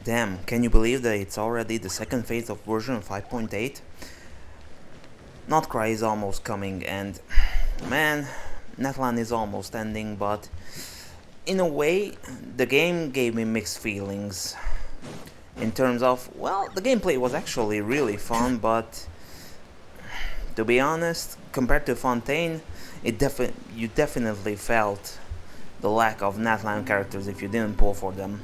Damn, can you believe that it's already the second phase of version 5.8? Nod-krai is almost coming and man, Netland is almost ending, but in a way, the game gave me mixed feelings. In terms of, well, the gameplay was actually really fun, but to be honest, compared to Fontaine, you definitely felt the lack of Natlan characters if you didn't pull for them.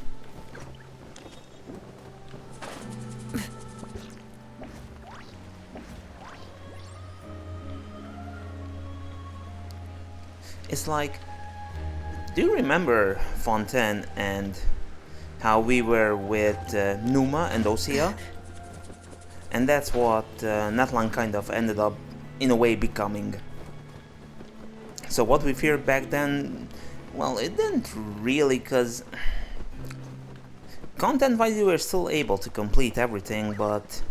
It's like, do you remember Fontaine and how we were with Numa and Osea? And that's what Natlan kind of ended up, in a way, becoming. So what we feared back then, well, it didn't really, cause content-wise you were still able to complete everything, but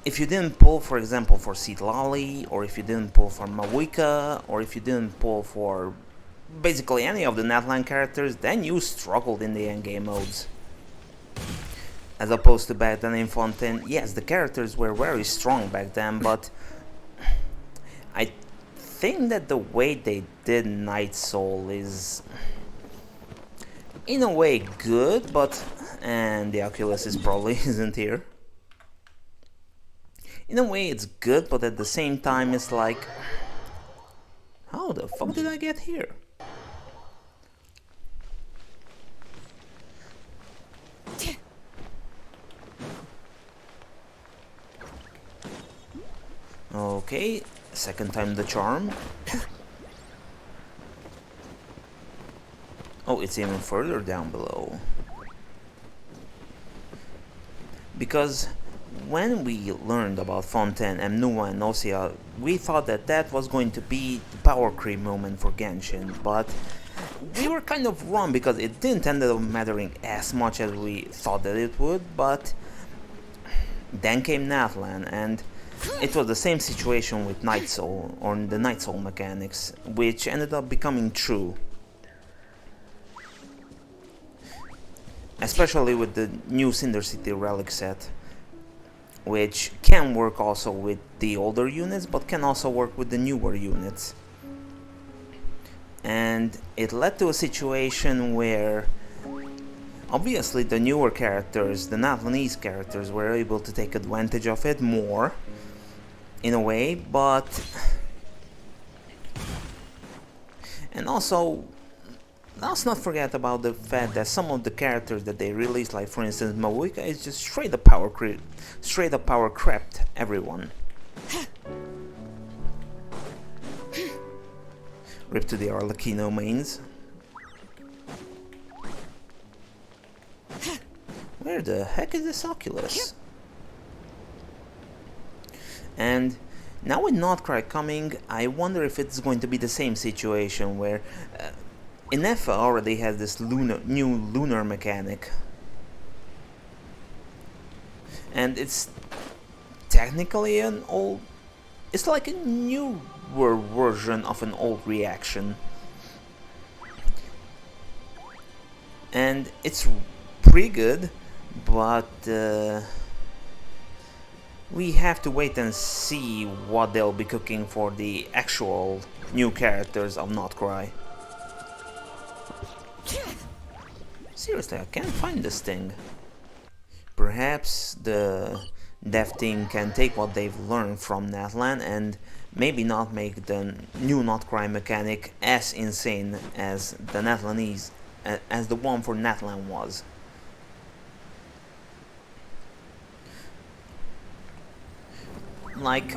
if you didn't pull, for example, for Seed Lolly, or if you didn't pull for Mawika, or if you didn't pull for basically any of the Natlan characters, then you struggled in the endgame modes. As opposed to back then in Fontaine, yes, the characters were very strong back then, but I think that the way they did Night Soul is in a way good, but and the Oculus is probably isn't here. In a way it's good, but at the same time it's like, how the fuck did I get here? Okay, second time the charm. Oh, it's even further down below. Because when we learned about Fontaine and Numa and Osea, we thought that that was going to be the power creep moment for Genshin, but we were kind of wrong because it didn't end up mattering as much as we thought that it would, but then came Natlan, and it was the same situation with Night Soul, or the Night Soul mechanics, which ended up becoming true. Especially with the new Cinder City relic set, which can work also with the older units, but can also work with the newer units. And it led to a situation where obviously the newer characters, the Natlanese characters, were able to take advantage of it more, in a way, but... And also, let's not forget about the fact that some of the characters that they released, like for instance Mawika, is just straight up power crept everyone. Rip to the Arlecchino mains. Where the heck is this Oculus? And now with Nod-krai coming, I wonder if it's going to be the same situation where Inefa already has this new lunar mechanic. And it's technically an old... It's like a newer version of an old reaction. And it's pretty good, but we have to wait and see what they'll be cooking for the actual new characters of Nod-krai. Seriously, I can't find this thing. Perhaps the dev team can take what they've learned from Natlan and maybe not make the new Nod-krai mechanic as insane as the Natlanese, as the one for Natlan was. Like,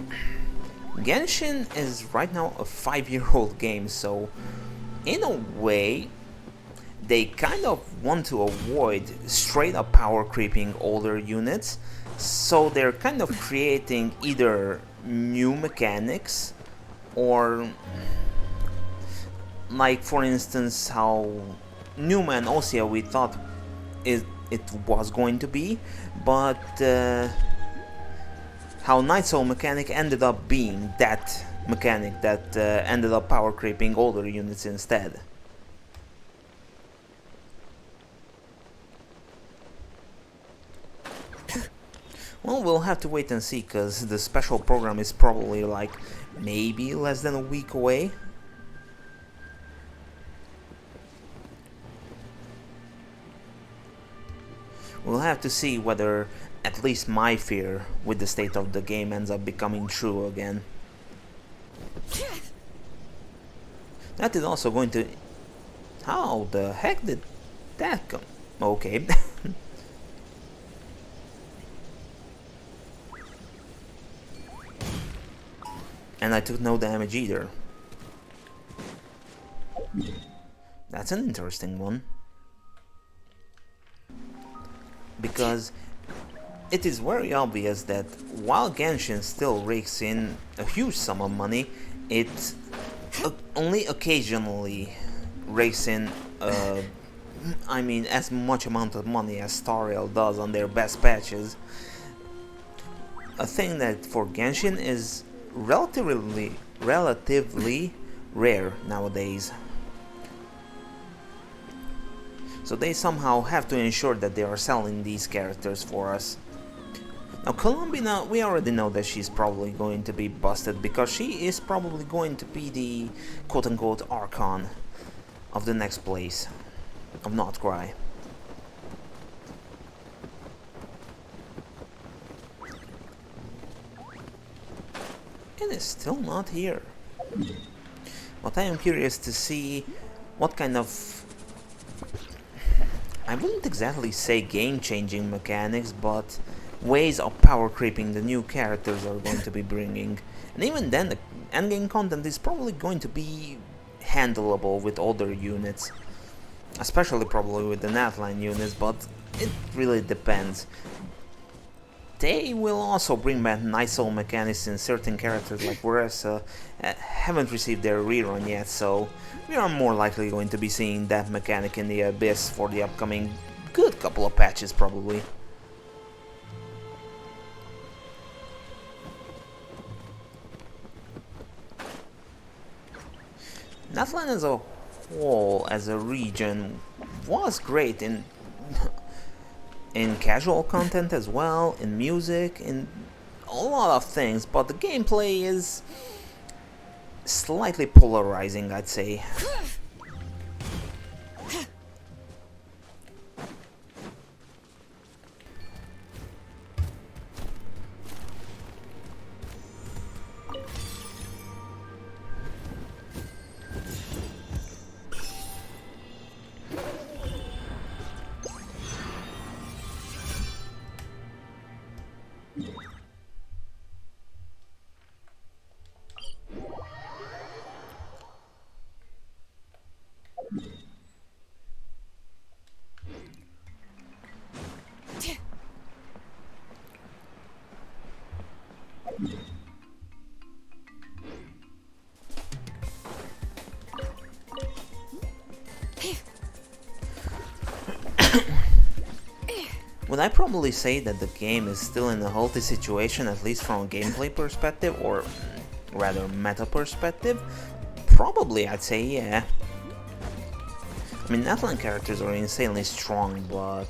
Genshin is right now a 5-year-old game, so in a way they kind of want to avoid straight up power creeping older units, so they're kind of creating either new mechanics or, like for instance how Numa and Osea we thought it was going to be, but how Night Soul mechanic ended up being that mechanic that ended up power creeping older units instead. Well, we'll have to wait and see, cause the special program is probably like maybe less than a week away. We'll have to see whether at least my fear with the state of the game ends up becoming true again. That is also going to... How the heck did that come? Okay. And I took no damage either. That's an interesting one. Because it is very obvious that while Genshin still rakes in a huge sum of money, it only occasionally rakes in I mean as much amount of money as Star Rail does on their best patches. A thing that for Genshin is relatively rare nowadays. So they somehow have to ensure that they are selling these characters for us. Now Columbina, we already know that she's probably going to be busted because she is probably going to be the quote-unquote Archon of the next place of Nod-krai. It is still not here. But I am curious to see what kind of... I wouldn't exactly say game-changing mechanics, but ways of power creeping the new characters are going to be bringing. And even then, the endgame content is probably going to be handleable with older units. Especially probably with the Natline units, but it really depends. They will also bring back nice old mechanics in certain characters like Veressa haven't received their rerun yet, so we are more likely going to be seeing that mechanic in the Abyss for the upcoming good couple of patches probably. Natline as a whole, as a region, was great in casual content as well, in music, in a lot of things, but the gameplay is slightly polarizing, I'd say. Would I probably say that the game is still in a healthy situation, at least from a gameplay perspective, or rather meta perspective? Probably, I'd say yeah. I mean, Natline characters are insanely strong, but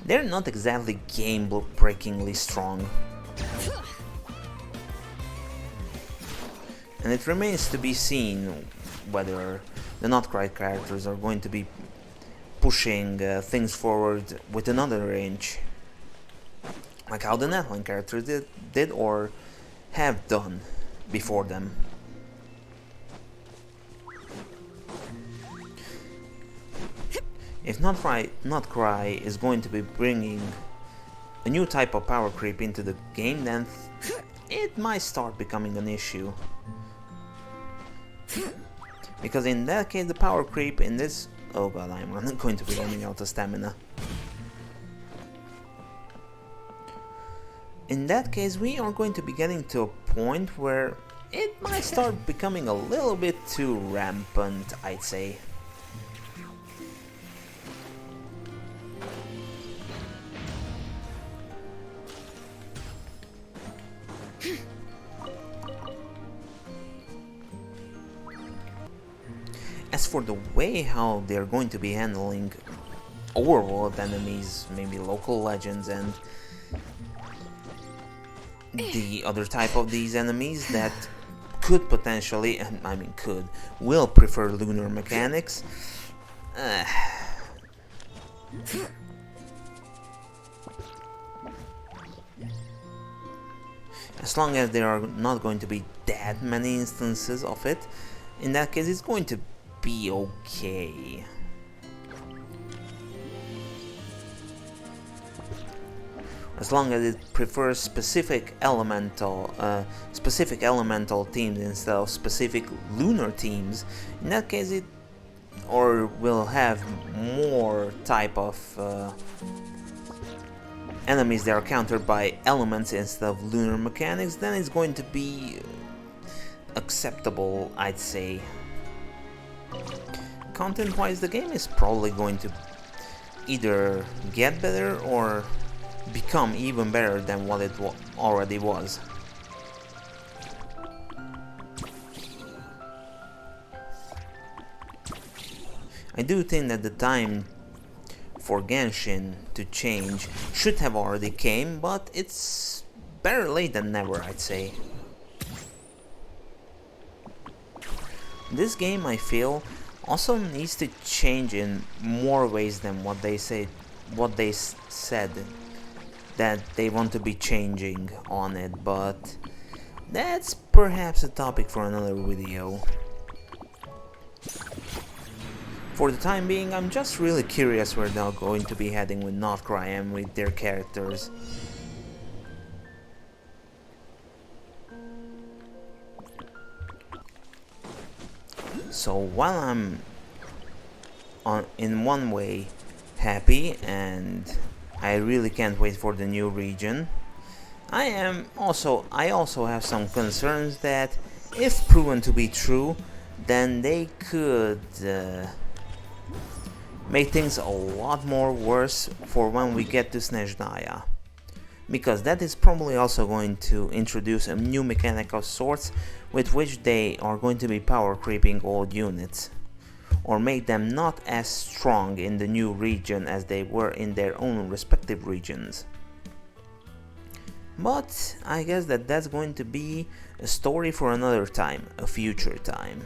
they're not exactly game-breakingly strong. And it remains to be seen whether the Nod-krai characters are going to be pushing things forward with another range, like how the Natline characters did or have done before them. If Nod-krai is going to be bringing a new type of power creep into the game, then it might start becoming an issue. Because in that case, the power creep in this... Oh god, I'm going to be running out of stamina. In that case, we are going to be getting to a point where it might start becoming a little bit too rampant, I'd say. As for the way how they're going to be handling overworld enemies, maybe local legends, and the other type of these enemies that could potentially, will prefer lunar mechanics. As long as there are not going to be that many instances of it, in that case it's going to be okay. As long as it prefers specific elemental teams instead of specific lunar teams, in that case it will have more type of enemies that are countered by elements instead of lunar mechanics, then it's going to be acceptable, I'd say. Content-wise, the game is probably going to either get better or become even better than what it already was. I do think that the time for Genshin to change should have already came, but it's better late than never, I'd say. This game, I feel, also needs to change in more ways than what they said that they want to be changing on it, but that's perhaps a topic for another video. For the time being, I'm just really curious where they're going to be heading with Nod-krai and with their characters. So while I'm in one way happy and I really can't wait for the new region, I also have some concerns that if proven to be true, then they could make things a lot more worse for when we get to Snezhnaya. Because that is probably also going to introduce a new mechanic of sorts with which they are going to be power creeping old units, or make them not as strong in the new region as they were in their own respective regions. But I guess that's going to be a story for another time, a future time.